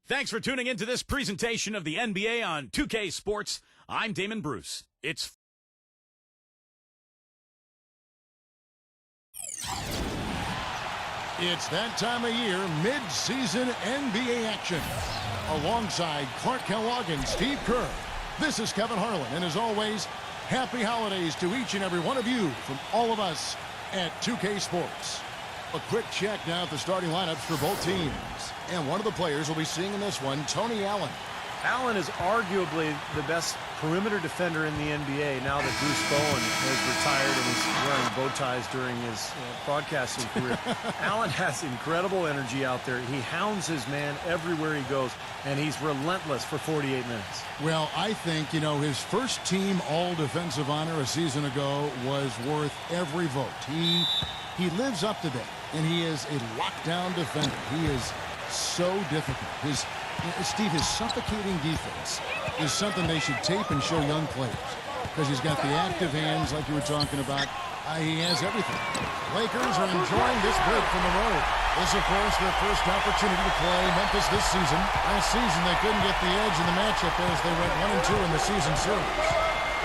Thanks for tuning into this presentation of the NBA on 2K Sports. I'm Damon Bruce. It's that time of year, mid-season NBA action. Alongside Clark Kellogg and Steve Kerr, this is Kevin Harlan. And as always, happy holidays to each and every one of you from all of us at 2K Sports. A quick check now at the starting lineups for both teams. And one of the players we'll be seeing in this one, Tony Allen. Allen is arguably the best perimeter defender in the NBA now that Bruce Bowen has retired and is wearing bow ties during his broadcasting career. Allen has incredible energy out there. He hounds his man everywhere he goes, and he's relentless for 48 minutes. Well, I think, his first team all-defensive honor a season ago was worth every vote. He lives up to that, and he is a lockdown defender. He is so difficult. Steve, his suffocating defense is something they should tape and show young players because he's got the active hands like you were talking about. He has everything. Lakers are enjoying this break from the road. This, of course, their first opportunity to play Memphis this season. Last season, they couldn't get the edge in the matchup as they went 1-2 in the season series.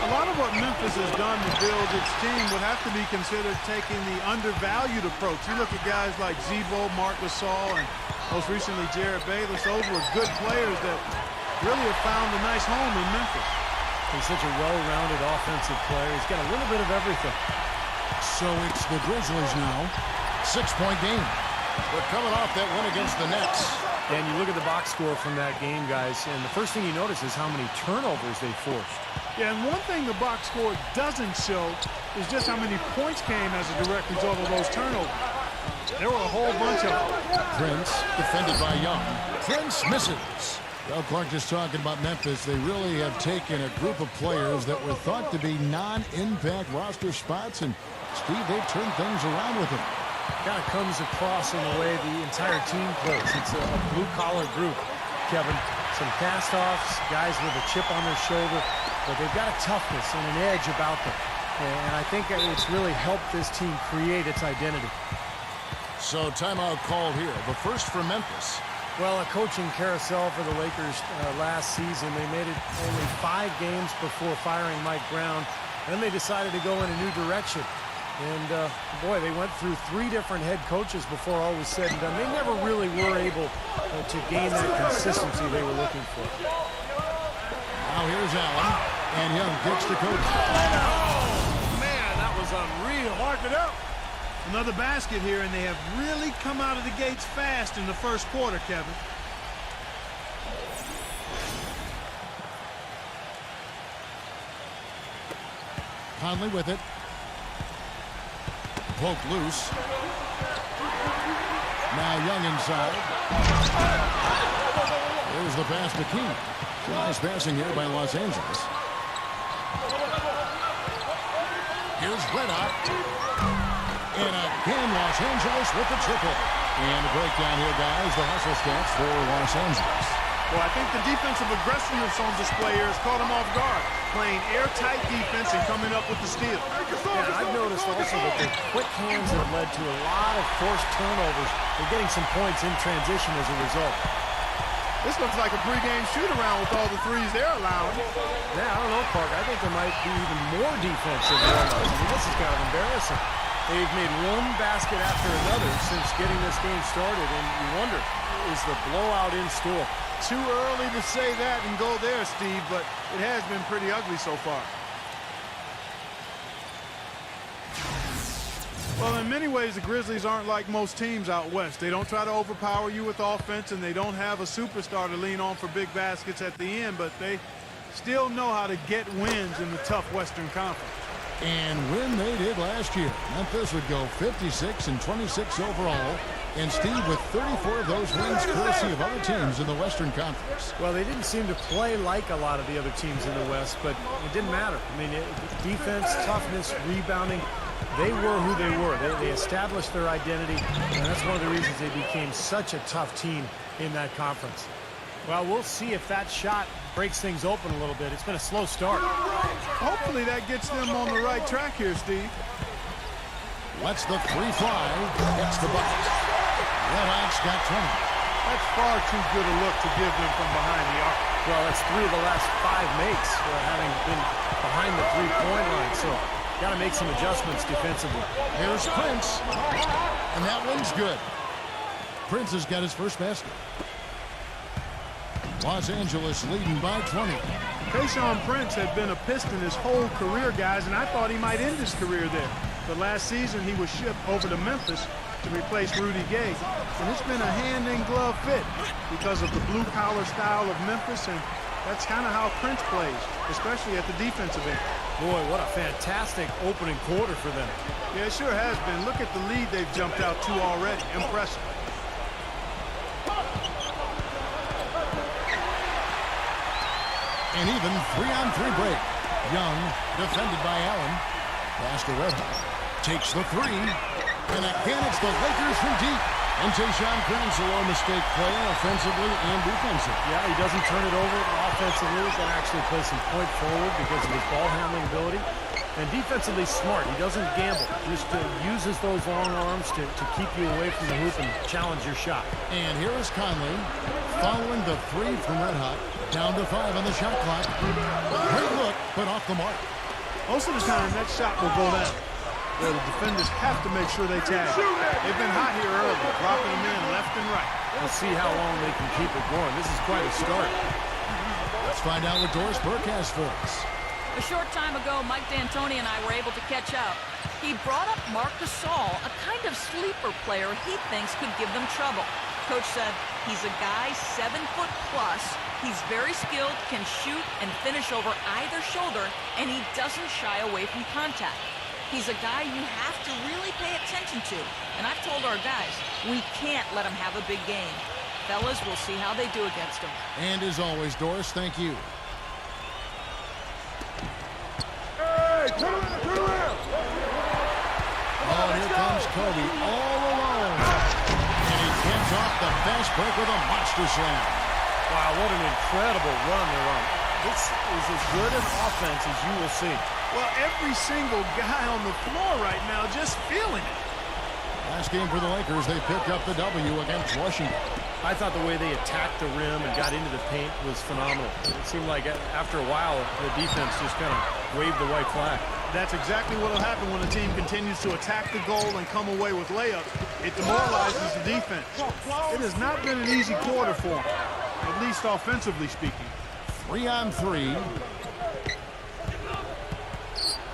A lot of what Memphis has done to build its team would have to be considered taking the undervalued approach. You look at guys like Zebo, Marc Gasol, and most recently Jared Bayless. Those were good players that really have found a nice home in Memphis. He's such a well-rounded offensive player. He's got a little bit of everything. So it's the Grizzlies now. 6-point game. They're coming off that win against the Nets. And you look at the box score from that game, guys, and the first thing you notice is how many turnovers they forced. Yeah, and one thing the box score doesn't show is just how many points came as a direct result of those turnovers. There were a whole bunch of them. Prince, defended by Young. Prince misses. Well, Clark just talking about Memphis. They really have taken a group of players that were thought to be non-impact roster spots, and Steve, they turned things around with them. Kind of comes across in the way the entire team plays. It's a blue-collar group, Kevin. Some cast-offs, guys with a chip on their shoulder, but they've got a toughness and an edge about them. And I think it's really helped this team create its identity. So timeout called here. The first for Memphis. Well, a coaching carousel for the Lakers last season. They made it only 5 games before firing Mike Brown. Then they decided to go in a new direction. And, boy, they went through 3 different head coaches before all was said and done. They never really were able to gain that consistency they were looking for. Now here's Allen. And Young kicks to coach. Oh, man, that was unreal. Mark it up. Another basket here, and they have really come out of the gates fast in the first quarter, Kevin. Conley with it. Poke loose. Now Young inside. There's the pass to King. Nice passing here by Los Angeles. Here's Reddick. And again, Los Angeles with the triple. And a breakdown here, guys. The hustle stats for Los Angeles. Well, I think the defensive aggressiveness on display here has caught them off guard. Playing airtight defense and coming up with the steal. Yeah, I've noticed also that the quick hands have led to a lot of forced turnovers. They're getting some points in transition as a result. This looks like a pregame shoot-around with all the threes they're allowing. Yeah, I don't know, Park. I think there might be even more defense in there. I mean, this is kind of embarrassing. They've made one basket after another since getting this game started, and you wonder, is the blowout in store? Too early to say that and go there, Steve, but it has been pretty ugly so far. Well, in many ways, the Grizzlies aren't like most teams out west. They don't try to overpower you with offense, and they don't have a superstar to lean on for big baskets at the end, but they still know how to get wins in the tough Western Conference. And when they did last year, Memphis would go 56-26 overall. And Steve, with 34 of those wins courtesy of other teams in the Western Conference. Well, they didn't seem to play like a lot of the other teams in the West, but it didn't matter. I mean, defense, toughness, rebounding, they were who they were. They established their identity, and that's one of the reasons they became such a tough team in that conference. Well, we'll see if that shot breaks things open a little bit. It's been a slow start. Hopefully that gets them on the right track here, Steve. Lets the 3 fly. Hits the bucket. Reddick's got 20. That's far too good a look to give them from behind the arc. Well, that's 3 of the last 5 makes having been behind the three-point line. So got to make some adjustments defensively. Here's Prince. And that one's good. Prince has got his first basket. Los Angeles leading by 20. Tayshaun Prince had been a Piston his whole career, guys, and I thought he might end his career there. But last season, he was shipped over to Memphis to replace Rudy Gay. And it's been a hand-in-glove fit because of the blue-collar style of Memphis, and that's kind of how Prince plays, especially at the defensive end. Boy, what a fantastic opening quarter for them. Yeah, it sure has been. Look at the lead they've jumped out to already. Impressive. An even 3-on-3 break. Young, defended by Allen. Pass to Red. Takes the three. And again, it's the Lakers from deep. And Tayshaun Prince, a low mistake play offensively and defensively. Yeah, he doesn't turn it over offensively. He can actually play some point forward because of his ball handling ability. And defensively smart. He doesn't gamble. Just uses those long arms to keep you away from the hoop and challenge your shot. And here is Conley following the three from Red Hot. Down to 5 on the shot clock. Great look, but off the mark. Most of the time, that shot will go down. Well, the defenders have to make sure they tag. They've been hot here early, dropping them in left and right. We'll see how long they can keep it going. This is quite a start. Let's find out what Doris Burke has for us. A short time ago, Mike D'Antoni and I were able to catch up. He brought up Marc Gasol, a kind of sleeper player he thinks could give them trouble. Coach said he's a guy 7 foot plus. He's very skilled, can shoot and finish over either shoulder, and he doesn't shy away from contact. He's a guy you have to really pay attention to. And I've told our guys, we can't let him have a big game. Fellas, we'll see how they do against him. And as always, Doris, thank you. Hey, turn around. Oh, here comes Kobe all alone. And he comes off the fast break with a monster slam. Wow, what an incredible run they're on. This is as good an offense as you will see. Well, every single guy on the floor right now just feeling it. Last game for the Lakers, they picked up the W against Washington. I thought the way they attacked the rim and got into the paint was phenomenal. It seemed like after a while, the defense just kind of waved the white flag. That's exactly what will happen when a team continues to attack the goal and come away with layups. It demoralizes the defense. It has not been an easy quarter for them, at least offensively speaking. 3-on-3.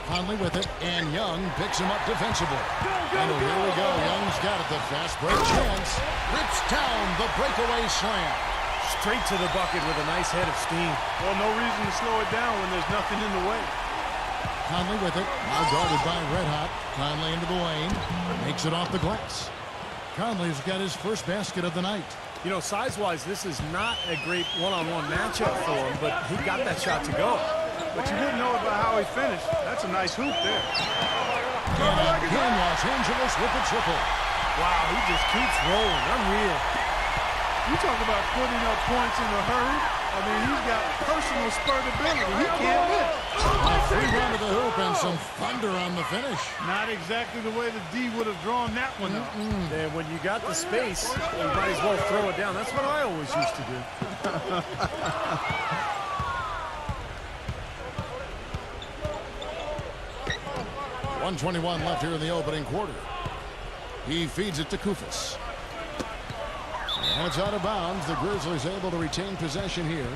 Conley with it, and Young picks him up defensively. And here we go. Young's got it. The fast break chance. Rips down the breakaway slam. Straight to the bucket with a nice head of steam. Well, no reason to slow it down when there's nothing in the way. Conley with it. Now guarded by Red Hot. Conley into the lane. Makes it off the glass. Conley's got his first basket of the night. You know, size-wise, this is not a great one-on-one matchup for him, but he got that shot to go. But you didn't know about how he finished. That's a nice hoop there. And again, Los Angeles with the triple. Wow, he just keeps rolling. Unreal. You talk about putting up points in a hurry. I mean, he's got personal spurtability. He can't miss. A free run to the hoop and some thunder on the finish. Not exactly the way the D would have drawn that one up. And when you got the space, you might as well throw it down. That's what I always used to do. 1:21 left here in the opening quarter. He feeds it to Koufos. And it's out of bounds. The Grizzlies able to retain possession here.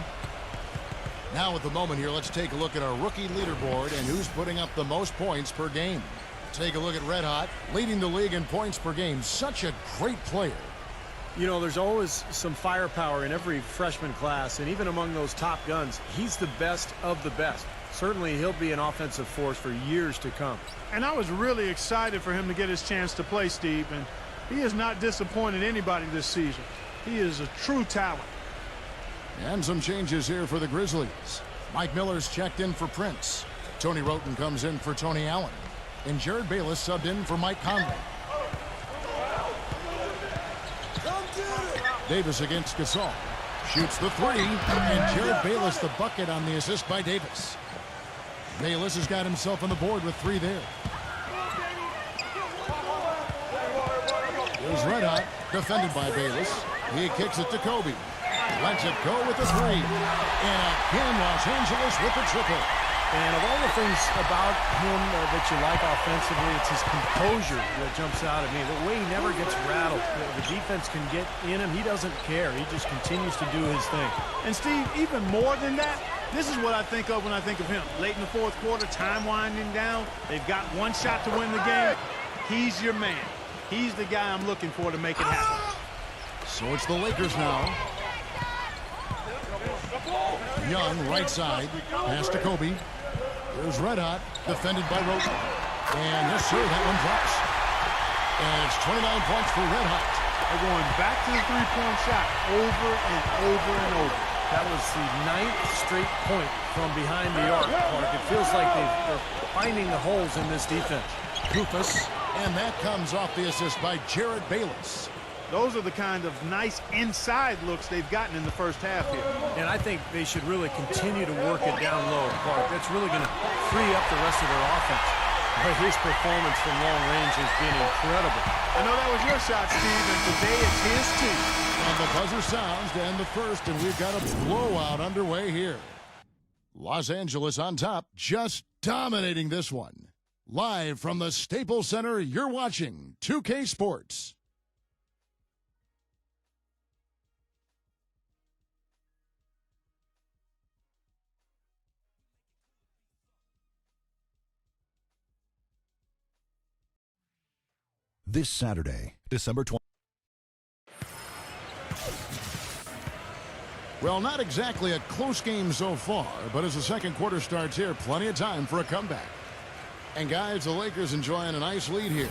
Now at the moment here, let's take a look at our rookie leaderboard and who's putting up the most points per game. Take a look at Red Hot, leading the league in points per game. Such a great player. You know, there's always some firepower in every freshman class, and even among those top guns, he's the best of the best. Certainly, he'll be an offensive force for years to come. And I was really excited for him to get his chance to play, Steve, and he has not disappointed anybody this season. He is a true talent. And some changes here for the Grizzlies. Mike Miller's checked in for Prince. Tony Wroten comes in for Tony Allen. And Jared Bayless subbed in for Mike Conley. Davis against Gasol. Shoots the three. And Jared Bayless the bucket on the assist by Davis. Bayless has got himself on the board with 3 there. Here's Red Hot, defended by Bayless. He kicks it to Kobe. Lets it go with the three. And again, Los Angeles with the triple. And of all the things about him that you like offensively, it's his composure that jumps out at me. The way he never gets rattled. The defense can get in him. He doesn't care. He just continues to do his thing. And, Steve, even more than that, this is what I think of when I think of him. Late in the fourth quarter, time winding down. They've got one shot to win the game. He's your man. He's the guy I'm looking for to make it happen. So it's the Lakers now. Young, right side. Pass to Kobe. Here's Red Hot, defended by Roten. And yes, sir, that one drops. And it's 29 points for Red Hot. They're going back to the three-point shot over and over and over. That was the 9th straight point from behind the arc, Clark. It feels like they're finding the holes in this defense. Koufos, and that comes off the assist by Jared Bayless. Those are the kind of nice inside looks they've gotten in the first half here. And I think they should really continue to work it down low, Clark. That's really going to free up the rest of their offense. But his performance from long range has been incredible. I know that was your shot, Steve, and today it's his team. And the buzzer sounds to end the first, and we've got a blowout underway here. Los Angeles on top, just dominating this one. Live from the Staples Center, you're watching 2K Sports. This Saturday, December 20th. Well, not exactly a close game so far, but as the second quarter starts here, plenty of time for a comeback. And guys, the Lakers enjoying a nice lead here.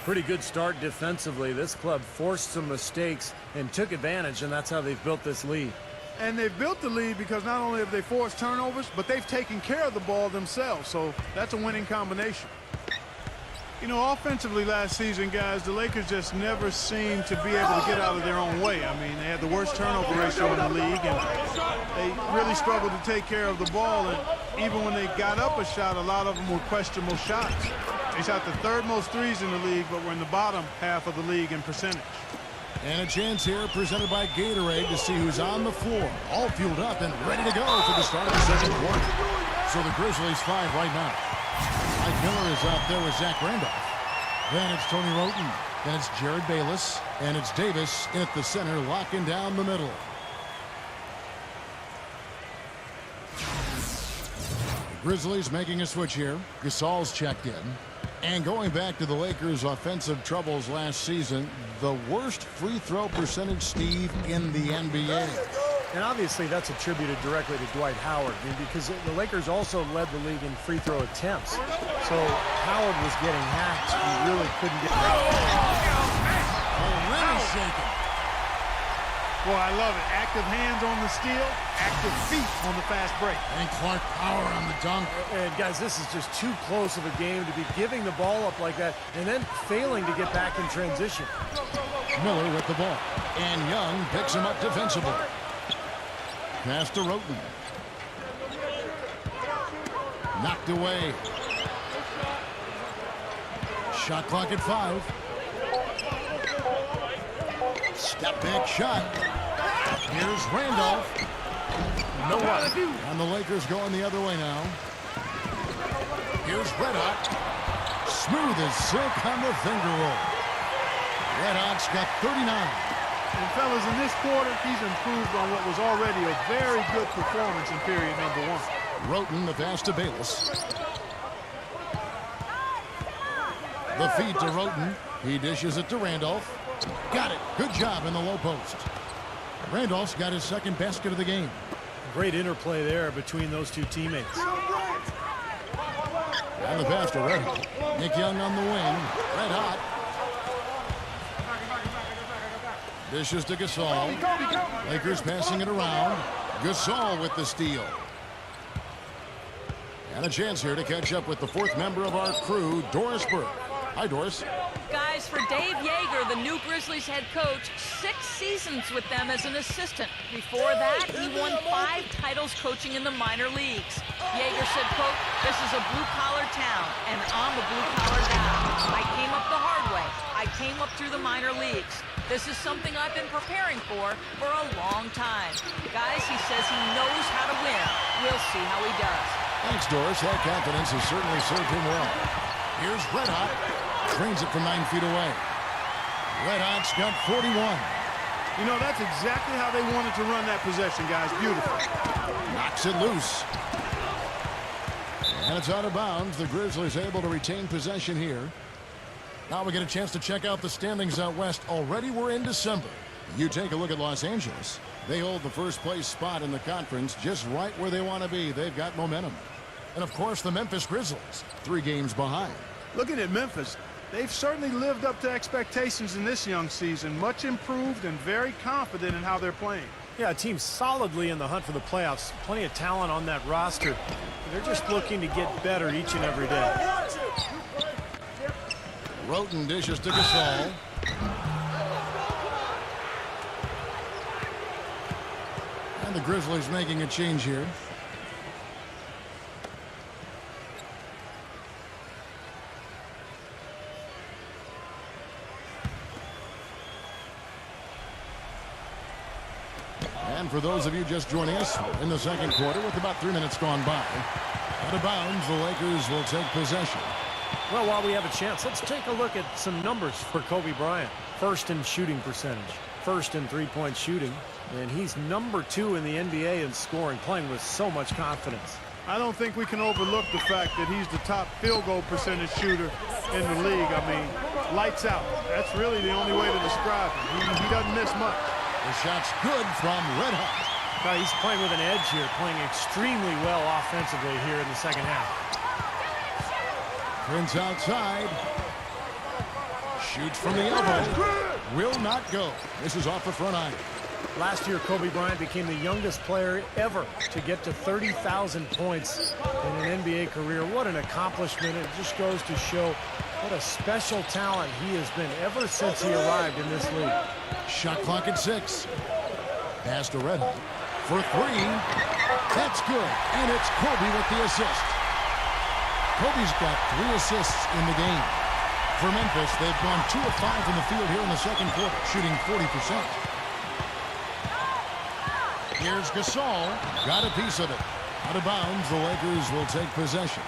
Pretty good start defensively. This club forced some mistakes and took advantage, and that's how they've built this lead. And they've built the lead because not only have they forced turnovers, but they've taken care of the ball themselves. So that's a winning combination. You know, offensively last season, guys, the Lakers just never seemed to be able to get out of their own way. I mean, they had the worst turnover ratio in the league, and they really struggled to take care of the ball. And even when they got up a shot, a lot of them were questionable shots. They shot the third most threes in the league, but were in the bottom half of the league in percentage. And a chance here presented by Gatorade to see who's on the floor. All fueled up and ready to go for the start of the second quarter. So the Grizzlies 5 right now. Mike Miller is out there with Zach Randolph. Then it's Tony Roten. Then it's Jared Bayless. And it's Davis in at the center, locking down the middle. The Grizzlies making a switch here. Gasol's checked in. And going back to the Lakers' offensive troubles last season, the worst free throw percentage, Steve, in the NBA. And obviously that's attributed directly to Dwight Howard, because the Lakers also led the league in free throw attempts. So Howard was getting hacked. He really couldn't get it. Oh, really shaking. Boy, I love it. Active hands on the steal, active feet on the fast break. And Clark Power on the dunk. And guys, this is just too close of a game to be giving the ball up like that and then failing to get back in transition. Miller with the ball. And Young picks him up defensively. Pass to Roten. Knocked away. Shot clock at 5. Step back shot. Here's Randolph. No one. And the Lakers going the other way now. Here's Red Hot. Smooth as silk on the finger roll. Red Hot's got 39. And fellas, in this quarter, he's improved on what was already a very good performance in period number 1. Roten, the pass to Bayless. The feed to Roten. He dishes it to Randolph. Got it. Good job in the low post. Randolph's got his second basket of the game. Great interplay there between those two teammates. And the pass to Red Hot. Nick Young on the wing. Red Hot. Dishes to Gasol. Lakers passing it around. Gasol with the steal. And a chance here to catch up with the fourth member of our crew, Doris Burke. Hi, Doris. Guys, for Dave Yeager, the new Grizzlies head coach, 6 seasons with them as an assistant. Before that, he won 5 titles coaching in the minor leagues. Yeager said, quote, "This is a blue-collar town, and I'm a blue-collar guy. I came up the hard way. I came up through the minor leagues. This is something I've been preparing for a long time. Guys," he says, "he knows how to win. We'll see how he does." Thanks, Doris. That confidence has certainly served him well. Here's Red Hot. Trains it from 9 feet away. Red Hot's got 41. You know, that's exactly how they wanted to run that possession, guys. Beautiful. Knocks it loose. And it's out of bounds. The Grizzlies able to retain possession here. Now we get a chance to check out the standings out west. Already we're in December. You take a look at Los Angeles. They hold the first place spot in the conference just right where they want to be. They've got momentum. And, of course, the Memphis Grizzlies, 3 games behind. Looking at Memphis, they've certainly lived up to expectations in this young season. Much improved and very confident in how they're playing. Yeah, a team solidly in the hunt for the playoffs. Plenty of talent on that roster. They're just looking to get better each and every day. Roten dishes to Gasol. And the Grizzlies making a change here. And for those of you just joining us in the second quarter with about 3 minutes gone by, out of bounds, the Lakers will take possession. Well, while we have a chance, let's take a look at some numbers for Kobe Bryant. First in shooting percentage, first in three-point shooting, and he's number 2 in the NBA in scoring, playing with so much confidence. I don't think we can overlook the fact that he's the top field goal percentage shooter in the league. I mean, lights out. That's really the only way to describe him. He doesn't miss much. The shot's good from Red Hot. He's playing with an edge here, playing extremely well offensively here in the second half. Prince outside. Shoots from the elbow. Will not go. This is off the front iron. Last year, Kobe Bryant became the youngest player ever to get to 30,000 points in an NBA career. What an accomplishment. It just goes to show what a special talent he has been ever since he arrived in this league. Shot clock at 6. Pass to Red Hot for 3. That's good. And it's Kobe with the assist. Kobe's got 3 assists in the game. For Memphis, they've gone 2 of 5 from the field here in the second quarter, shooting 40%. Here's Gasol. Got a piece of it. Out of bounds, the Lakers will take possession.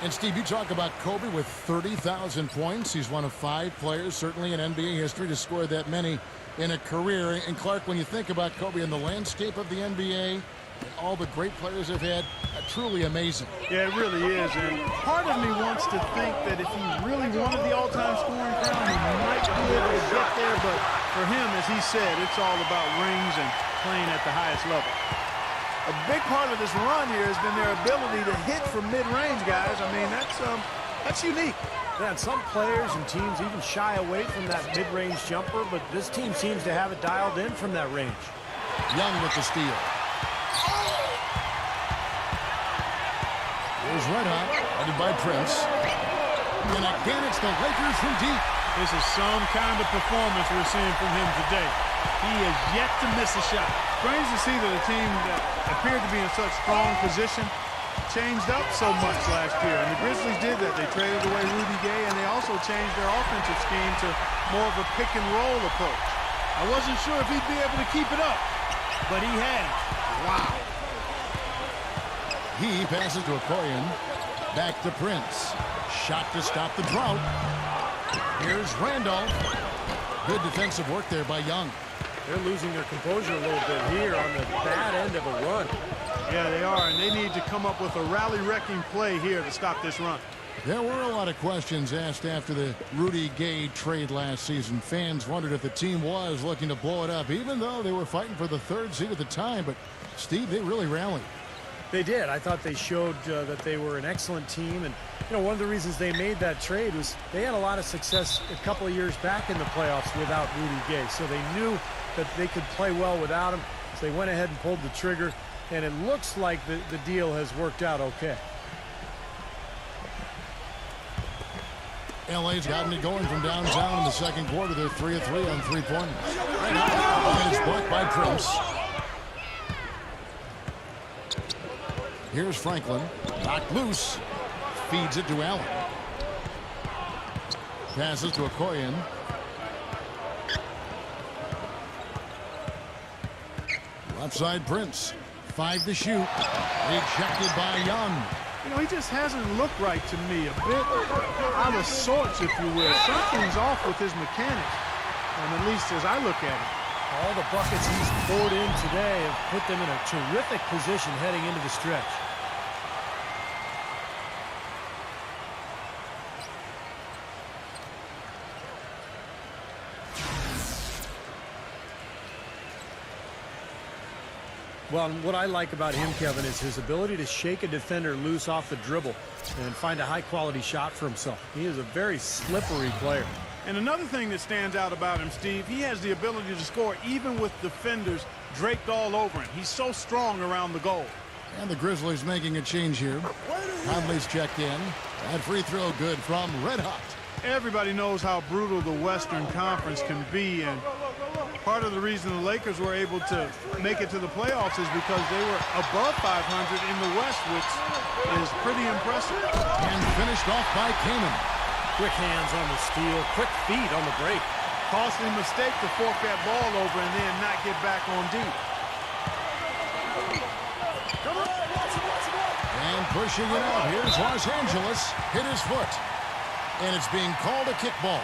And, Steve, you talk about Kobe with 30,000 points. He's one of 5 players, certainly in NBA history, to score that many in a career. And, Clark, when you think about Kobe in the landscape of the NBA and all the great players have had, truly amazing. Yeah, it really is. And part of me wants to think that if he really wanted the all-time scoring crown, he might be able to get there. But for him, as he said, it's all about rings and playing at the highest level. A big part of this run here has been their ability to hit from mid-range, guys. I mean, that's unique. Yeah, and some players and teams even shy away from that mid-range jumper, but this team seems to have it dialed in from that range. Young with the steal. Here's Red Hot, headed by Prince. And again, it's the Lakers from deep. This is some kind of performance we're seeing from him today. He has yet to miss a shot. Strange to see that a team that appeared to be in such strong position changed up so much last year. And the Grizzlies did that. They traded away Rudy Gay, and they also changed their offensive scheme to more of a pick-and-roll approach. I wasn't sure if he'd be able to keep it up, but he has. Wow. He passes to Okoye. Back to Prince. Shot to stop the drought. Here's Randolph. Good defensive work there by Young. They're losing their composure a little bit here on the bad end of a run. Yeah, they are, and they need to come up with a rally-wrecking play here to stop this run. There were a lot of questions asked after the Rudy Gay trade last season. Fans wondered if the team was looking to blow it up, even though they were fighting for the 3rd seed at the time. But, Steve, they really rallied. They did. I thought they showed that they were an excellent team. And, you know, one of the reasons they made that trade was they had a lot of success a couple of years back in the playoffs without Rudy Gay. So they knew that they could play well without him. So they went ahead and pulled the trigger. And it looks like the deal has worked out okay. LA's gotten it going from downtown in the second quarter. They're 3 of 3 on three-pointers. And it's blocked by Prince. Here's Franklin. Knocked loose. Feeds it to Allen. Passes to Okoye. Left side Prince. 5 to shoot. Rejected by Young. You know, he just hasn't looked right to me. A bit out of sorts, if you will. Something's off with his mechanics, at least as I look at it. All the buckets he's poured in today have put them in a terrific position heading into the stretch. Well, what I like about him, Kevin, is his ability to shake a defender loose off the dribble and find a high-quality shot for himself. He is a very slippery player. And another thing that stands out about him, Steve, he has the ability to score even with defenders draped all over him. He's so strong around the goal. And the Grizzlies making a change here. Conley's checked in. That free throw good from Red Hot. Everybody knows how brutal the Western Conference can be, and part of the reason the Lakers were able to make it to the playoffs is because they were above 500 in the West, which is pretty impressive. And finished off by Kaman. Quick hands on the steal, quick feet on the break. Costly mistake to fork that ball over and then not get back on deep. And pushing it out. Here's Los Angeles. Hit his foot. And it's being called a kickball.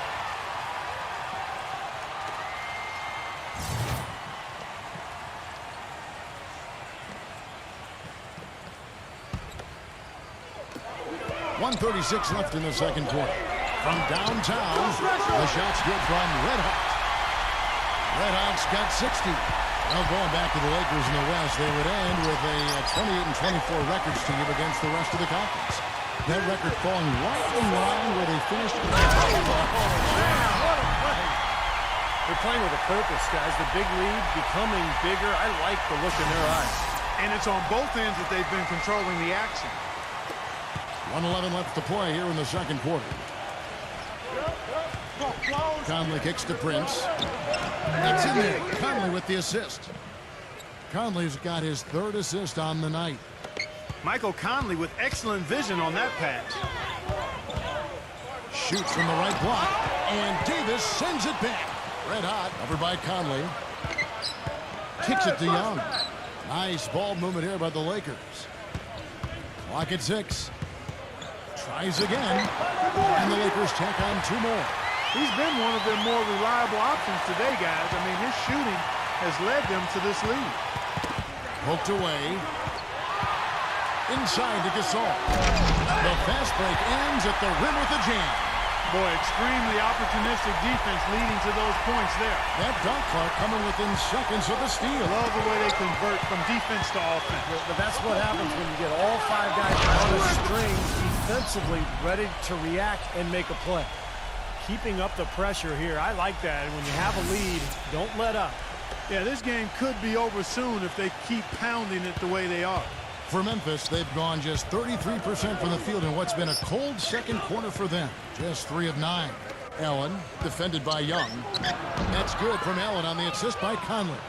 .136 left in the second quarter. From downtown, the shot's good from Red Hot. Red Hot's got 60. Now going back to the Lakers in the West, they would end with a 28-24 records team against the rest of the conference. That record falling right in line where they finished. They're playing with a purpose, guys. The big lead becoming bigger. I like the look in their eyes. And it's on both ends that they've been controlling the action. 1:11 left to play here in the second quarter. Conley kicks to Prince. It's in there. Conley with the assist. Conley's got his third assist on the night. Michael Conley with excellent vision on that pass. Shoots from the right block, and Davis sends it back. Red Hot, over by Conley. Kicks it to Young. Nice ball movement here by the Lakers. Clock at 6. Tries again, and the Lakers tack on 2 more. He's been one of their more reliable options today, guys. I mean, his shooting has led them to this lead. Poked away. Inside to Gasol. The fast break ends at the rim with a jam. Boy, extremely opportunistic defense leading to those points there. That dunk clock coming within seconds of the steal. Love the way they convert from defense to offense. But that's what happens when you get all 5 guys on the string defensively ready to react and make a play. Keeping up the pressure here. I like that. When you have a lead, don't let up. Yeah, this game could be over soon if they keep pounding it the way they are. For Memphis, they've gone just 33% from the field in what's been a cold second quarter for them. Just 3 of 9. Allen, defended by Young. That's good from Allen on the assist by Conley.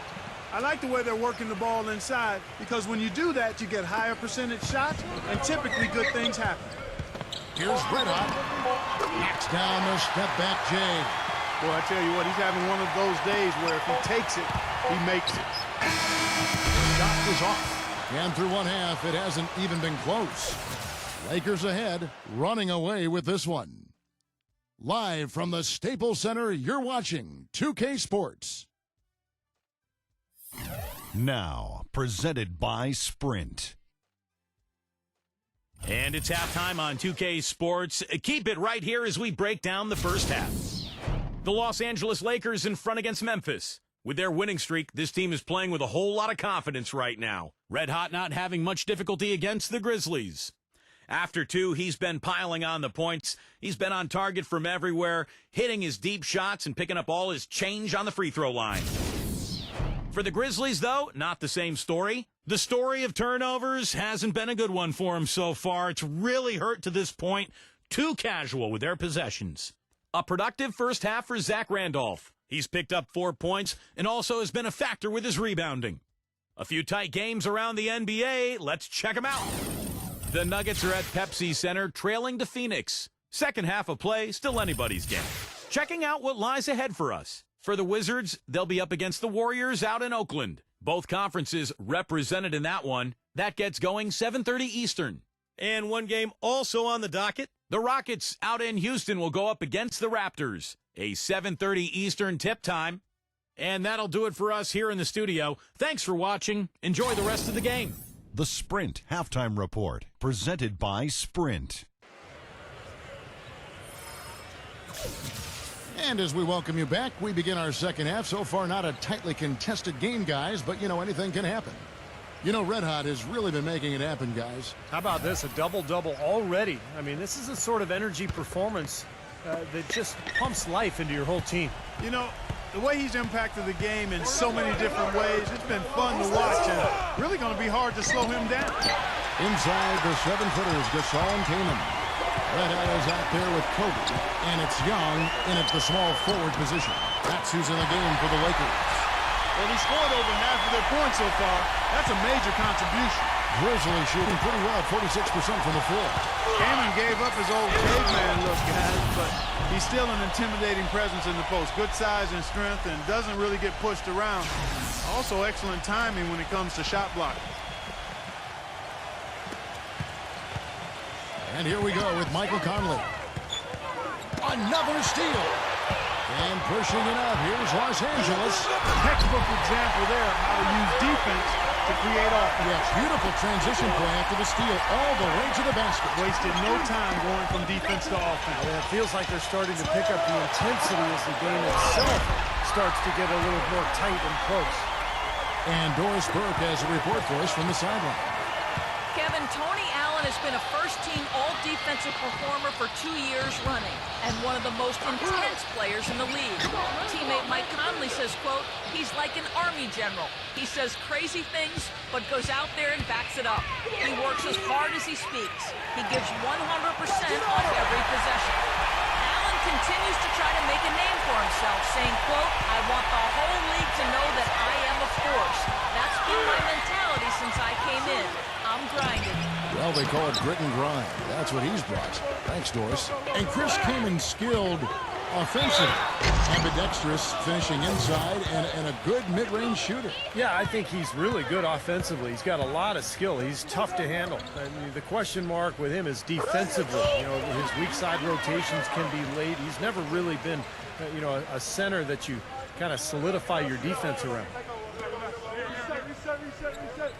I like the way they're working the ball inside because when you do that, you get higher percentage shots, and typically good things happen. Here's Red Hot. Knocks down the step-back J. Boy, I tell you what, he's having one of those days where if he takes it, he makes it. Shot is off. And through one half, it hasn't even been close. Lakers ahead, running away with this one. Live from the Staples Center, you're watching 2K Sports. Now, presented by Sprint. And it's halftime on 2K Sports. Keep it right here as we break down the first half. The Los Angeles Lakers in front against Memphis. With their winning streak, this team is playing with a whole lot of confidence right now. Red Hot not having much difficulty against the Grizzlies. After 2, he's been piling on the points. He's been on target from everywhere, hitting his deep shots and picking up all his change on the free throw line. For the Grizzlies, though, not the same story. The story of turnovers hasn't been a good one for him so far. It's really hurt to this point. too casual with their possessions. A productive first half for Zach Randolph. He's picked up 4 points and also has been a factor with his rebounding. A few tight games around the NBA. Let's check them out. The Nuggets are at Pepsi Center, trailing to Phoenix. Second half of play, still anybody's game. Checking out what lies ahead for us. For the Wizards, they'll be up against the Warriors out in Oakland. Both conferences represented in that one. That gets going 7:30 Eastern. And one game also on the docket. The Rockets out in Houston will go up against the Raptors. A 7:30 Eastern tip time. And that'll do it for us here in the studio. Thanks for watching. Enjoy the rest of the game. The Sprint Halftime Report, presented by Sprint. And as we welcome you back, we begin our second half. So far, not a tightly contested game, guys, but, anything can happen. Red Hot has really been making it happen, guys. How about this? A double-double already. I mean, this is a sort of energy performance that just pumps life into your whole team. The way he's impacted the game in so many different ways, it's been fun to watch and really going to be hard to slow him down. Inside the 7-footers, Gasol and Kaman. Red Hot is out there with Kobe, and it's Young in at the small forward position. That's who's in the game for the Lakers. Well, he scored over half of their points so far. That's a major contribution. Grizzlies shooting pretty well, 46% from the floor. Kaman gave up his old caveman look, guys, but he's still an intimidating presence in the post. Good size and strength and doesn't really get pushed around. Also excellent timing when it comes to shot blocking. And here we go with Michael Conley. Another steal. And pushing it up, here's Los Angeles. Textbook example there of how to use defense to create offense. Yes, beautiful transition play after the steal all the way to the basket. Wasted no time going from defense to offense. Yeah, it feels like they're starting to pick up the intensity as the game itself starts to get a little more tight and close. And Doris Burke has a report for us from the sideline. Kevin, Tony Allen has been a first-team all-defensive performer for 2 years running and one of the most intense players in the league. Teammate Mike Conley says, quote, he's like an Army general. He says crazy things, but goes out there and backs it up. He works as hard as he speaks. He gives 100% on every possession. Allen continues to try to make a name for himself, saying, quote, I want the whole league to know that I am a force. That's been my mentality since I came in. I'm grinding. Well, they call it grit and grind. That's what he's brought. Thanks, Doris. And Chris Kaman skilled offensively. Ambidextrous, finishing inside, and a good mid-range shooter. Yeah, I think he's really good offensively. He's got a lot of skill. He's tough to handle. I mean, the question mark with him is defensively. His weak side rotations can be late. He's never really been, a center that you kind of solidify your defense around. Reset.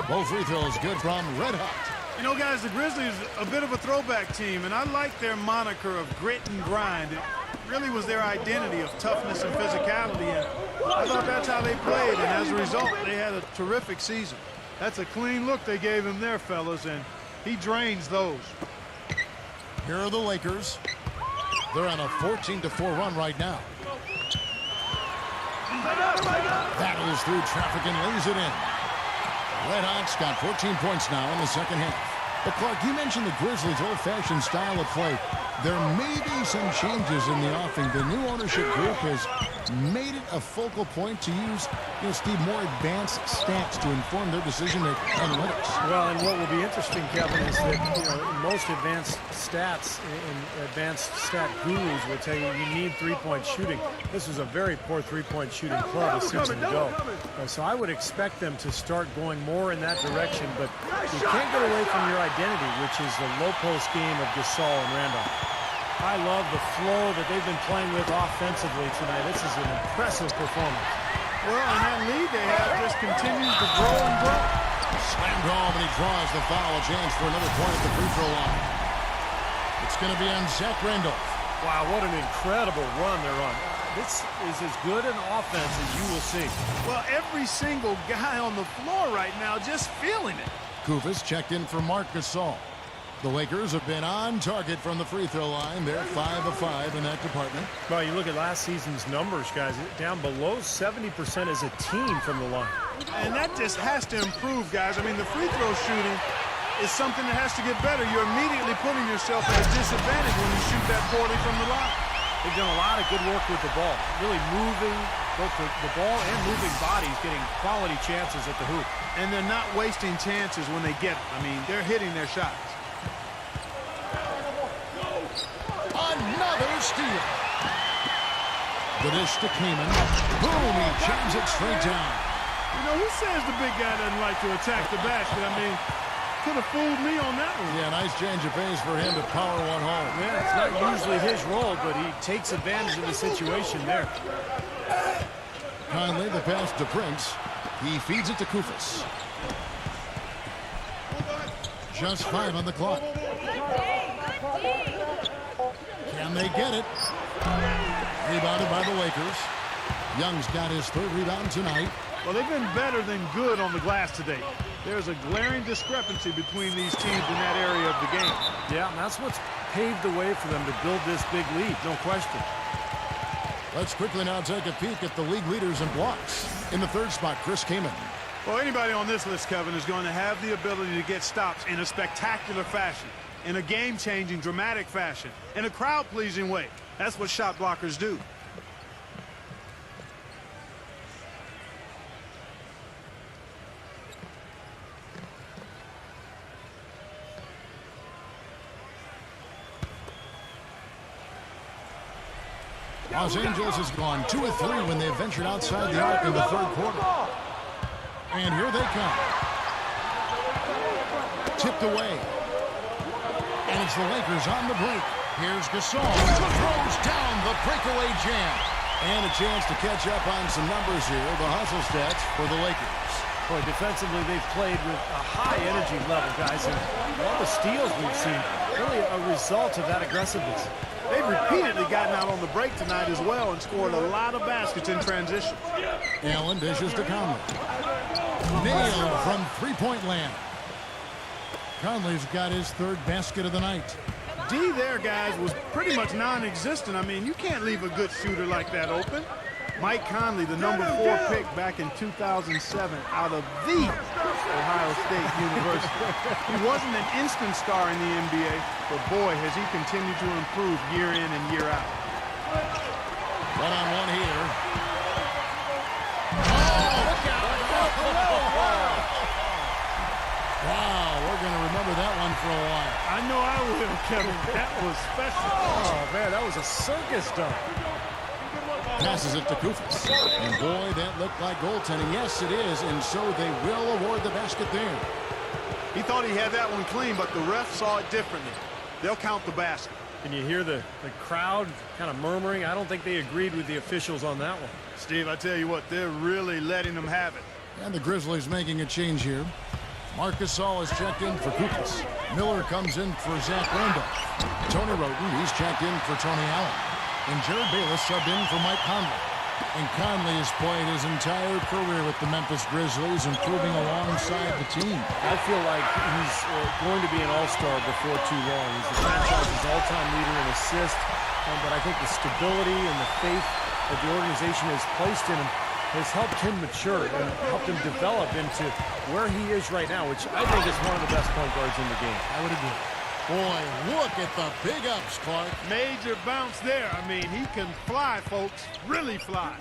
Both free throws good from Red Hot. Guys, the Grizzlies are a bit of a throwback team, and I like their moniker of grit and grind. It really was their identity of toughness and physicality, and I thought that's how they played, and as a result, they had a terrific season. That's a clean look they gave him there, fellas, and he drains those. Here are the Lakers. They're on a 14-4 run right now. Battles through traffic and lays it in. Red Hot's got 14 points now in the second half. But, Clark, you mentioned the Grizzlies' old-fashioned style of play. There may be some changes in the offing. The new ownership group has made it a focal point to use, Steve, more advanced stats to inform their decision-making analytics. Well, and what will be interesting, Kevin, is that, most advanced stats and advanced stat gurus will tell you need three-point shooting. This was a very poor three-point shooting club a season ago. So I would expect them to start going more in that direction, but you can't get away from your identity, which is the low-post game of Gasol and Randolph. I love the flow that they've been playing with offensively tonight. This is an impressive performance. Well, and that lead they have just continues to grow and grow. Slammed home, and he draws the foul. A chance for another point at the free throw line. It's going to be on Zach Randolph. Wow, what an incredible run they're on. This is as good an offense as you will see. Well, every single guy on the floor right now just feeling it. Kufis checked in for Marc Gasol. The Lakers have been on target from the free throw line. They're 5 of 5 in that department. Well, you look at last season's numbers, guys, down below 70% as a team from the line. And that just has to improve, guys. I mean, the free throw shooting is something that has to get better. You're immediately putting yourself at a disadvantage when you shoot that poorly from the line. They've done a lot of good work with the ball, really moving both the ball and moving bodies, getting quality chances at the hoop. And they're not wasting chances when they get it. I mean, they're hitting their shots. Another steal. The dish to Kaman. Boom, he jams it straight down. You know, who says the big guy doesn't like to attack the basket? I mean, could have fooled me on that one. Yeah, nice change of pace for him to power one home. Yeah, it's not usually his role, but he takes advantage of the situation there. Conley, the pass to Prince. He feeds it to Koufos. Just 5 on the clock. Can they get it? Rebounded by the Lakers. Young's got his 3rd rebound tonight. Well, they've been better than good on the glass today. There's a glaring discrepancy between these teams in that area of the game. Yeah, and that's what's paved the way for them to build this big lead, no question. Let's quickly now take a peek at the league leaders in blocks. In the 3rd spot, Chris Kaman. Well, anybody on this list, Kevin, is going to have the ability to get stops in a spectacular fashion, in a game-changing, dramatic fashion, in a crowd-pleasing way. That's what shot blockers do. Los Angeles has gone 2 of 3 when they've ventured outside the arc in the 3rd quarter. And here they come. Tipped away. And it's the Lakers on the break. Here's Gasol. Throws down the breakaway jam. And a chance to catch up on some numbers here. The hustle stats for the Lakers. Boy, defensively, they've played with a high energy level, guys. And all the steals we've seen, really a result of that aggressiveness. They've repeatedly gotten out on the break tonight as well and scored a lot of baskets in transition. Allen dishes to Conley. Nailed from three-point land. Conley's got his 3rd basket of the night. D there, guys, was pretty much non-existent. I mean, you can't leave a good shooter like that open. Mike Conley, the number 4 pick back in 2007 out of the Ohio State University. He wasn't an instant star in the NBA, but boy, has he continued to improve year in and year out. One-on-one here. Oh, look out. Wow, we're going to remember that one for a while. I know I will, Kevin. That was special. Oh, man, that was a circus dunk. Passes it to Koufos. And boy, that looked like goaltending. Yes, it is, and so they will award the basket there. He thought he had that one clean, but the ref saw it differently. They'll count the basket. Can you hear the crowd kind of murmuring? I don't think they agreed with the officials on that one. Steve, I tell you what, they're really letting them have it. And the Grizzlies making a change here. Marc Gasol is checked in for Koufos. Miller comes in for Zach Randolph. Tony Wroten, he's checked in for Tony Allen. And Jerry Bayless subbed in for Mike Conley. And Conley has played his entire career with the Memphis Grizzlies, improving alongside the team. I feel like he's going to be an all-star before too long. He's the franchise's all-time leader in assists. But I think the stability and the faith that the organization has placed in him has helped him mature and helped him develop into where he is right now, which I think is one of the best point guards in the game. I would agree. Boy, look at the big ups, Clark. Major bounce there. I mean, he can fly, folks. Really fly.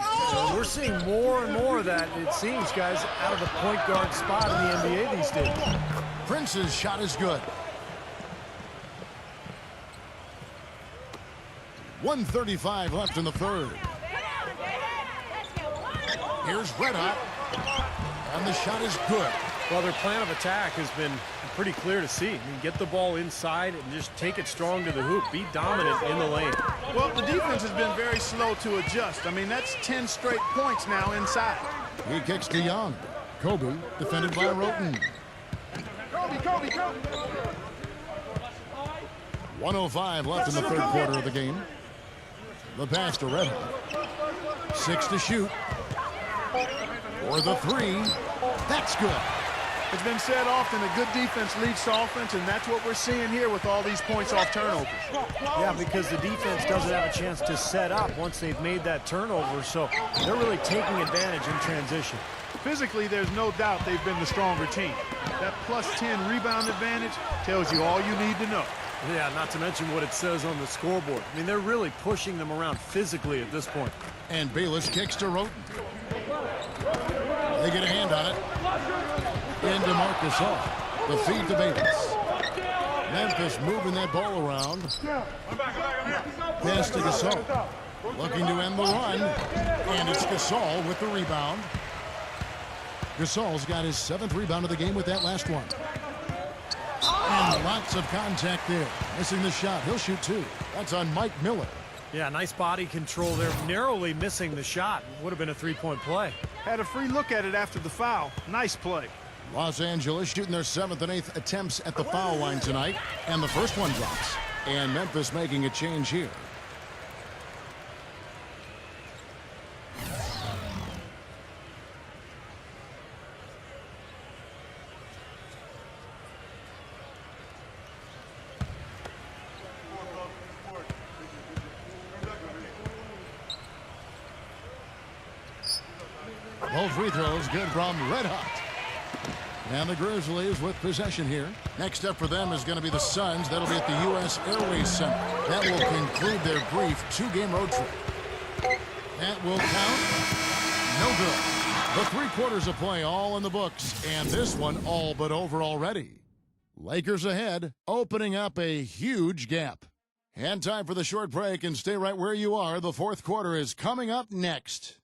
We're seeing more and more of that, it seems, guys, out of the point guard spot in the NBA these days. Prince's shot is good. 1:35 left in the 3rd. Here's Red Hot. And the shot is good. Well, their plan of attack has been pretty clear to see. I mean, get the ball inside and just take it strong to the hoop. Be dominant in the lane. Well, the defense has been very slow to adjust. I mean, that's 10 straight points now inside. He kicks to Young. Kobe defended by Wroten. Kobe. 1:05 left in the 3rd quarter of the game. The pass to Red Hot. 6 to shoot. For the 3. That's good. It's been said often that good defense leads to offense, and that's what we're seeing here with all these points off turnovers. Yeah, because the defense doesn't have a chance to set up once they've made that turnover, so they're really taking advantage in transition. Physically, there's no doubt they've been the stronger team. That plus 10 rebound advantage tells you all you need to know. Yeah, not to mention what it says on the scoreboard. I mean, they're really pushing them around physically at this point. And Bayless kicks to Roten. They get a hand on it. Into Marc Gasol. The feed to Bayless. Memphis moving that ball around. Pass to Gasol. Looking to end the run. And it's Gasol with the rebound. Gasol's got his 7th rebound of the game with that last one. And lots of contact there. Missing the shot. He'll shoot 2. That's on Mike Miller. Yeah, nice body control there. Narrowly missing the shot. Would have been a 3-point play. Had a free look at it after the foul. Nice play. Los Angeles shooting their 7th and 8th attempts at the foul line tonight. And the first one drops. And Memphis making a change here. Both free throws good from Red Hot. And the Grizzlies with possession here. Next up for them is going to be the Suns. That'll be at the U.S. Airways Center. That will conclude their brief 2-game road trip. That will count. No good. The 3 quarters of play all in the books. And this one all but over already. Lakers ahead, opening up a huge gap. And time for the short break, and stay right where you are. The 4th quarter is coming up next.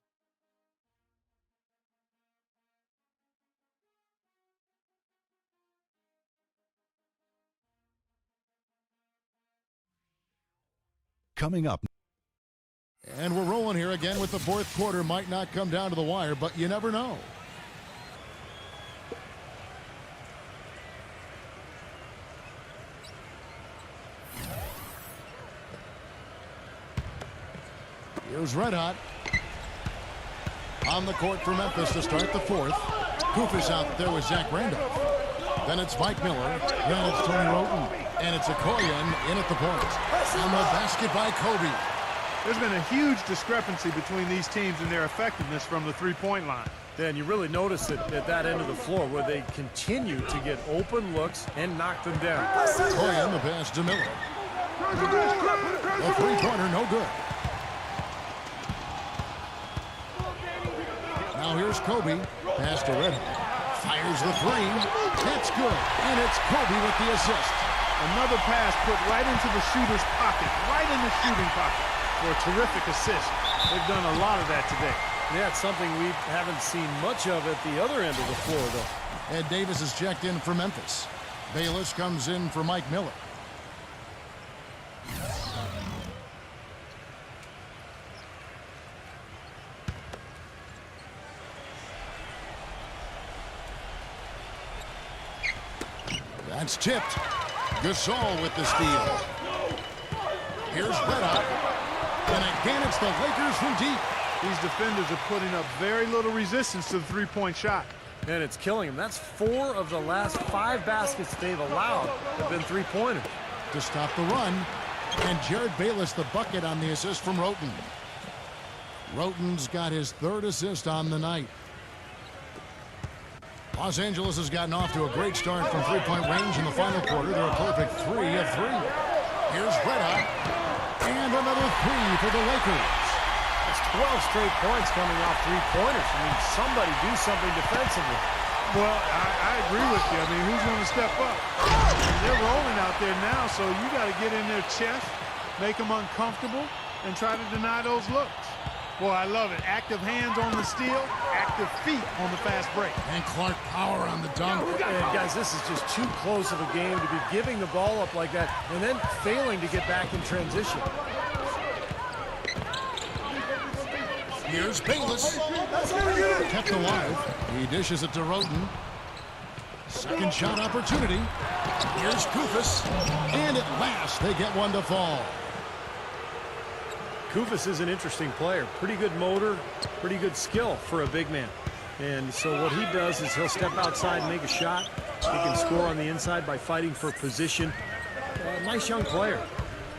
Coming up. And we're rolling here again with the 4th quarter. Might not come down to the wire, but you never know. Here's Red Hot. On the court for Memphis to start the 4th. Koufos out there with Zach Randolph. Then it's Mike Miller. Then it's Tony Roten. And it's Okoye in at the point. And the basket by Kobe. There's been a huge discrepancy between these teams and their effectiveness from the three-point line. Dan, you really notice it at that end of the floor where they continue to get open looks and knock them down. Okoye in the pass to Miller. The three-pointer no good. Now here's Kobe. Pass to Red Hot. Fires the 3. It's good. And it's Kobe with the assist. Another pass put right into the shooter's pocket, right in the shooting pocket for a terrific assist. They've done a lot of that today. Yeah, it's something we haven't seen much of at the other end of the floor, though. Ed Davis is checked in for Memphis. Bayless comes in for Mike Miller. That's tipped. Gasol with the steal. Here's Red Hot. And again, it's the Lakers from deep. These defenders are putting up very little resistance to the three-point shot. And it's killing them. That's 4 of the last 5 baskets they've allowed have been three-pointers. To stop the run. And Jared Bayless the bucket on the assist from Roten. Roten's got his 3rd assist on the night. Los Angeles has gotten off to a great start from three-point range in the final quarter. They're a perfect 3 of 3. Here's Red Hot. And another 3 for the Lakers. That's 12 straight points coming off three-pointers. I mean, somebody do something defensively. Well, I agree with you. I mean, who's going to step up? They're rolling out there now, so you got to get in their chest, make them uncomfortable, and try to deny those looks. Boy, I love it. Active hands on the steal, active feet on the fast break. And Clark Power on the dunk. And guys, this is just too close of a game to be giving the ball up like that and then failing to get back in transition. Here's Bayless. Kept alive. He dishes it to Roten. Second shot opportunity. Here's Koufos. And at last, they get one to fall. Koufos is an interesting player. Pretty good motor, pretty good skill for a big man. And so what he does is he'll step outside and make a shot. He can score on the inside by fighting for position. Nice young player.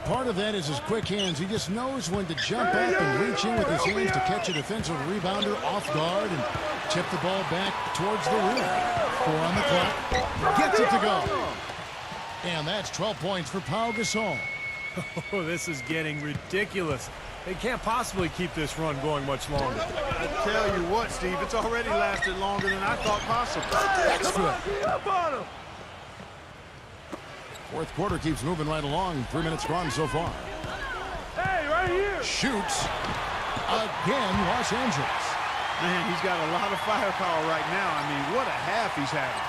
Part of that is his quick hands. He just knows when to jump up and reach in with his hands to catch a defensive rebounder off guard and tip the ball back towards the rim. 4 on the clock. Gets it to go. And that's 12 points for Pau Gasol. Oh, this is getting ridiculous. They can't possibly keep this run going much longer. I tell you what, Steve, it's already lasted longer than I thought possible. Extra. Fourth quarter keeps moving right along. 3 minutes gone so far. Hey, right here. Shoots. Again, Los Angeles. Man, he's got a lot of firepower right now. I mean, what a half he's having.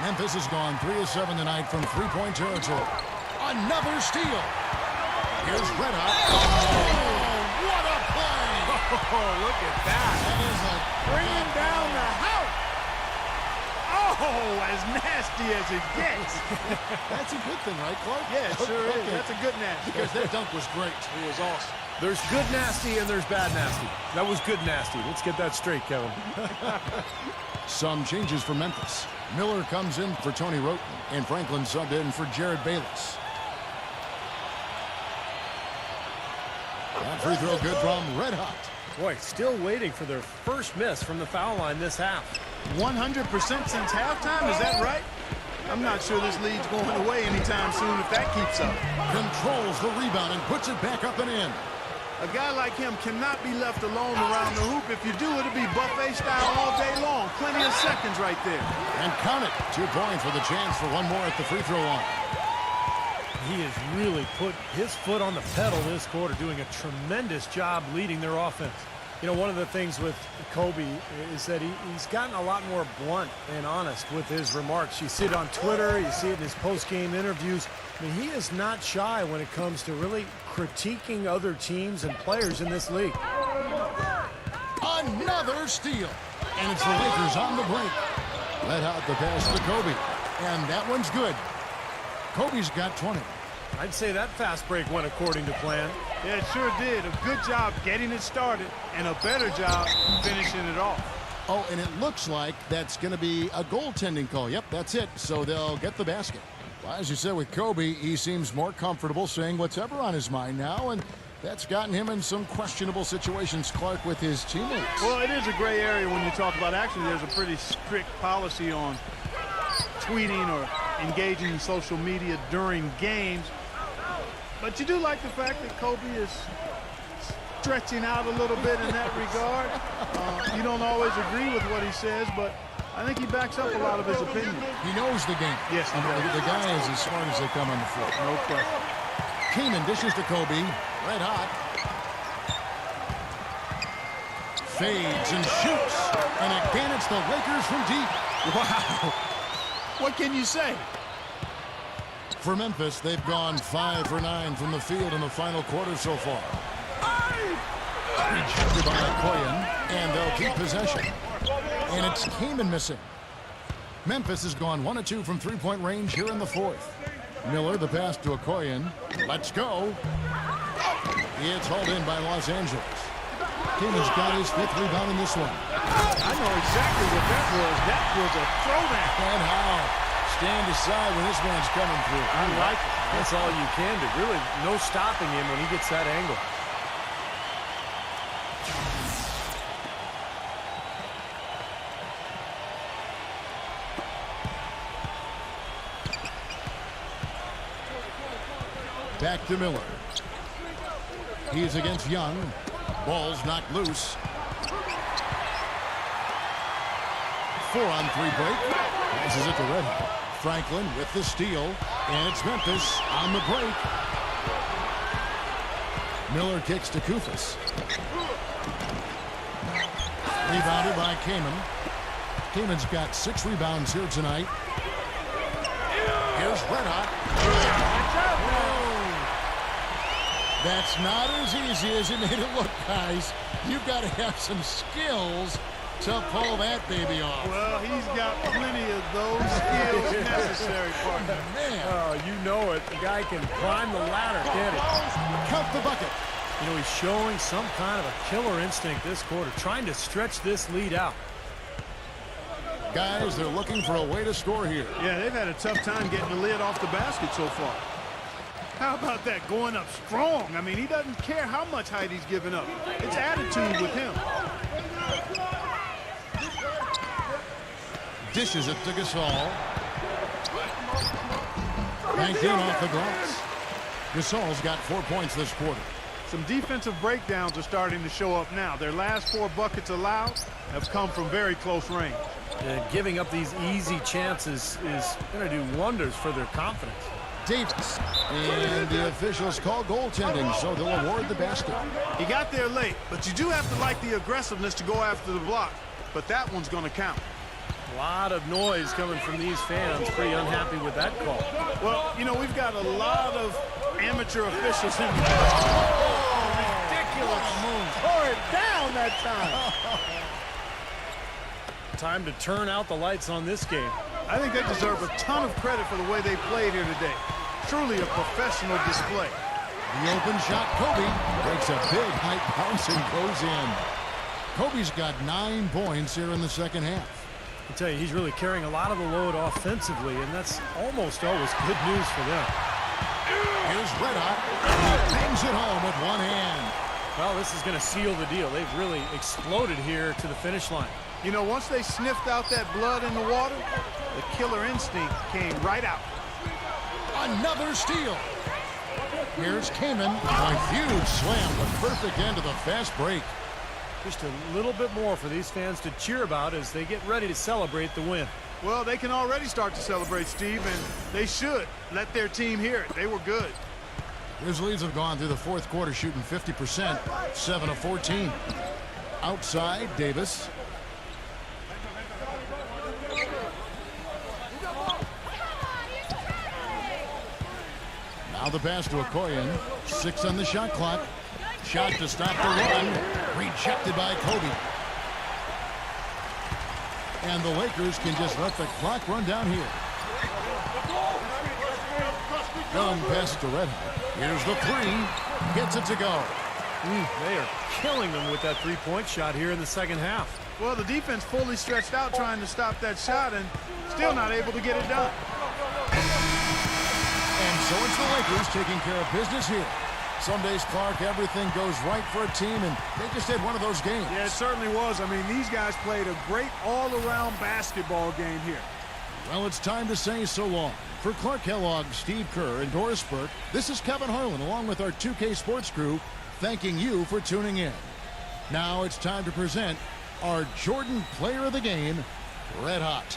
Memphis has gone 3 of 7 tonight from three-point territory. Another steal. Here's Reda. Oh, what a play! Oh, look at that. That is a Bringing down the house. Oh, as nasty as it gets. That's a good thing, right, Clark? Yeah, it sure is. Okay. That's a good nasty. Because that dunk was great. It was awesome. There's good nasty and there's bad nasty. That was good nasty. Let's get that straight, Kevin. Some changes for Memphis. Miller comes in for Tony Wroten, and Franklin subbed in for Jared Bayless. That free throw good from Red Hot. Boy, still waiting for their first miss from the foul line this half. 100% since halftime, is that right? I'm not sure this lead's going away anytime soon if that keeps up. Controls the rebound and puts it back up and in. A guy like him cannot be left alone around the hoop. If you do, it'll be buffet style all day long. Plenty of seconds right there. And count it. 2 points with a chance for one more at the free throw line. He has really put his foot on the pedal this quarter, doing a tremendous job leading their offense. You know, one of the things with Kobe is that he's gotten a lot more blunt and honest with his remarks. You see it on Twitter, you see it in his post-game interviews. I mean, he is not shy when it comes to really critiquing other teams and players in this league. Another steal. And it's the Lakers on the break. Let out the pass to Kobe. And that one's good. Kobe's got 20. I'd say that fast break went according to plan. Yeah, it sure did. A good job getting it started and a better job finishing it off. Oh, and it looks like that's going to be a goaltending call. Yep, that's it. So they'll get the basket. Well, as you said with Kobe, he seems more comfortable saying what's ever on his mind now, and that's gotten him in some questionable situations, Clark, with his teammates. Well, it is a gray area when you talk about actually there's a pretty strict policy on tweeting or engaging in social media during games. But you do like the fact that Kobe is stretching out a little bit in that regard. You don't always agree with what he says, but I think he backs up a lot of his opinion. He knows the game. Yes, he does. The guy is as smart as they come on the floor. No question. Keenan dishes to Kobe. Red hot. Fades and shoots. And again, it's the Lakers from deep. Wow. What can you say? For Memphis, they've gone 5 for 9 from the field in the final quarter so far. Rejected by Okoye, and they'll keep possession. And it's Kaman missing. Memphis has gone 1 of 2 from three-point range here in the fourth. Miller, the pass to Okoye. Let's go. It's hauled in by Los Angeles. Kaman's got his 5th rebound in this one. I know exactly what that was. That was a throwback. And how? Stand aside when this man's coming through. I like it. That's all you can do. Really, no stopping him when he gets that angle. Back to Miller. He's against Young. Ball's knocked loose. 4-on-3 break. Passes it to Red Hot. Franklin with the steal. And it's Memphis on the break. Miller kicks to Kufis. Rebounded by Kaman. Kaman's got 6 rebounds here tonight. Here's Red Hot. That's not as easy as it made it look, guys. You've got to have some skills to pull that baby off. Well, he's got plenty of those skills necessary, partner. Man. Oh, you know it. The guy can climb the ladder, can't he? Count the bucket. You know, he's showing some kind of a killer instinct this quarter, trying to stretch this lead out. Guys, they're looking for a way to score here. Yeah, they've had a tough time getting the lid off the basket so far. How about that, going up strong? I mean, he doesn't care how much height he's giving up. It's attitude with him. Dishes it to Gasol. Banked in off the glass. Gasol's got 4 points this quarter. Some defensive breakdowns are starting to show up now. Their last 4 buckets allowed have come from very close range. And giving up these easy chances is going to do wonders for their confidence. Davis. And the officials call goaltending, so they'll award the basket. He got there late, but you do have to like the aggressiveness to go after the block. But that one's going to count. A lot of noise coming from these fans. Pretty unhappy with that call. Well, you know, we've got a lot of amateur officials in the ridiculous move. Tore it down that time. Time to turn out the lights on this game. I think they deserve a ton of credit for the way they played here today. Truly a professional display. The open shot, Kobe breaks a big high bounce and goes in. Kobe's got 9 points here in the second half. I tell you, he's really carrying a lot of the load offensively, and that's almost always good news for them. Here's Red Hot. He bangs it home with one hand. Well, this is going to seal the deal. They've really exploded here to the finish line. You know, once they sniffed out that blood in the water, the killer instinct came right out. Another steal. Here's Kaman. A huge slam. The perfect end of the fast break. Just a little bit more for these fans to cheer about as they get ready to celebrate the win. Well, they can already start to celebrate, Steve, and they should let their team hear it. They were good. Grizzlies have gone through the fourth quarter shooting 50%, 7 of 14. Outside, Davis. Now the pass to Okoye. 6 on the shot clock. Shot to stop the run. Rejected by Kobe. And the Lakers can just let the clock run down here. Young pass to Red Hot. Here's the 3. Gets it to go. They are killing them with that three-point shot here in the second half. Well, the defense fully stretched out trying to stop that shot and still not able to get it done. And so it's the Lakers taking care of business here. Some days, Clark, everything goes right for a team, and they just had one of those games. Yeah, it certainly was. I mean, these guys played a great all-around basketball game here. Well, it's time to say so long. For Clark Kellogg, Steve Kerr, and Doris Burke, this is Kevin Harlan along with our 2K Sports crew, thanking you for tuning in. Now it's time to present our Jordan Player of the Game, Red Hot.